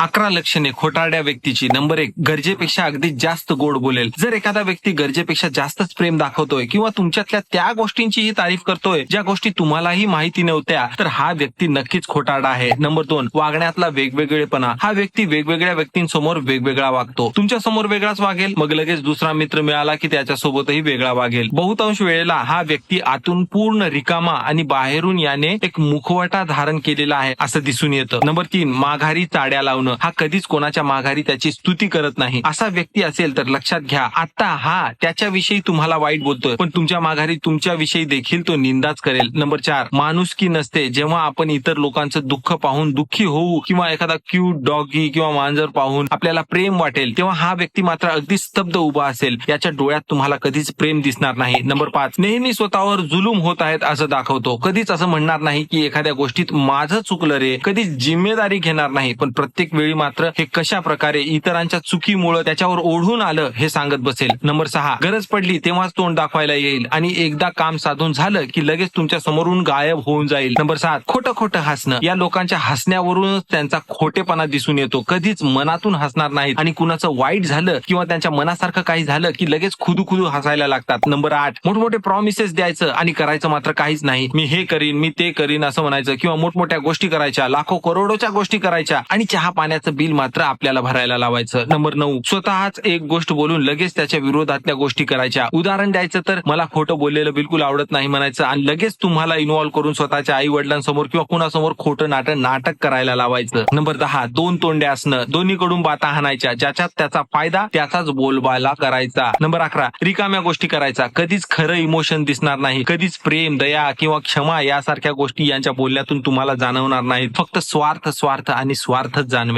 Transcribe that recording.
11 लक्षणे खोटारड्या व्यक्तीची. नंबर 1, गरजेपेक्षा अगदी जास्त गोड बोलेल. जर एखादा व्यक्ती गरजेपेक्षा जास्तच प्रेम दाखवतोय किंवा तुमच्यातल्या त्या गोष्टींचीही तारीफ करतोय ज्या गोष्टी तुम्हालाही माहिती नव्हत्या, तर हा व्यक्ती नक्कीच खोटारडा आहे. नंबर 2, वागण्यातला वेगवेगळेपणा. हा व्यक्ती वेगवेगळ्या व्यक्तींसमोर वेगवेगळा वागतो. तुमच्या समोर वेगळाच वागेल, मग लगेच दुसरा मित्र मिळाला की त्याच्यासोबतही वेगळा वागेल. बहुतांश वेळेला हा व्यक्ती आतून पूर्ण रिकामा आणि बाहेरून याने एक मुखवटा धारण केलेला आहे असं दिसून येतं. नंबर 3, माघारी चाड्या लावणं. हा कधीच कोणाच्या माघारी त्याची स्तुती करत नाही. असा व्यक्ती असेल तर लक्षात घ्या, आता हा त्याच्याविषयी तुम्हाला वाईट बोलतोय, पण तुमच्या माघारी तुमच्याविषयी देखील तो निंदाच करेल. नंबर 4, माणुसकी नसते. जेव्हा आपण इतर लोकांचं दुःख पाहून दुःखी होऊ किंवा एखादा क्यूट डॉगी किंवा मांजर पाहून आपल्याला प्रेम वाटेल, तेव्हा हा व्यक्ती मात्र अगदी स्तब्ध उभा असेल. याच्या डोळ्यात तुम्हाला कधीच प्रेम दिसणार नाही. नंबर 5, नेहमी स्वतःवर जुलूम होत आहेत असं दाखवतो. कधीच असं म्हणणार नाही की एखाद्या गोष्टीत माझं चुकलं रे, कधीच जिम्मेदारी घेणार नाही, पण प्रत्येक वेळी मात्र हे कशा प्रकारे इतरांच्या चुकीमुळे त्याच्यावर ओढून आलं हे सांगत बसेल. नंबर 6, गरज पडली तेव्हाच तोंड दाखवायला येईल आणि एकदा काम साधून झालं की लगेच तुमच्या समोरून गायब होऊन जाईल. नंबर 7, खोटं खोटं हसणं. या लोकांच्या हसण्यावरूनच त्यांचा खोटेपणा दिसून येतो. कधीच मनातून हसणार नाहीत आणि कुणाचं वाईट झालं किंवा त्यांच्या मनासारखं काही झालं की लगेच खुदू हसायला लागतात. नंबर 8, मोठमोठे प्रॉमिसेस द्यायचं आणि करायचं मात्र काहीच नाही. मी हे करीन, मी ते करीन असं म्हणायचं किंवा मोठमोठ्या गोष्टी करायच्या, लाखो करोडोच्या गोष्टी करायच्या आणि चहा पाण्याचं बिल मात्र आपल्याला भरायला लावायचं. नंबर 9, स्वतःच एक गोष्ट बोलून लगेच त्याच्या विरोधातल्या गोष्टी करायच्या. उदाहरण द्यायचं तर मला खोटं बोललेलं बिलकुल आवडत नाही म्हणायचं आणि लगेच तुम्हाला इन्व्हॉल्व्ह करून स्वतःच्या आई वडिलांसमोर किंवा कुणासमोर खोटं नाटक करायला लावायचं. नंबर 10, दोन तोंडे असणं. दोन्हीकडून बाता हाणायच्या, ज्याच्यात त्याचा फायदा त्याचाच बोलबाला करायचा. नंबर 11, रिकाम्या गोष्टी करायचा. कधीच खरं इमोशन दिसणार नाही. कधीच प्रेम, दया किंवा क्षमा यासारख्या गोष्टी यांच्या बोलण्यातून तुम्हाला जाणवणार नाहीत. फक्त स्वार्थ आणि स्वार्थच जाणवेल.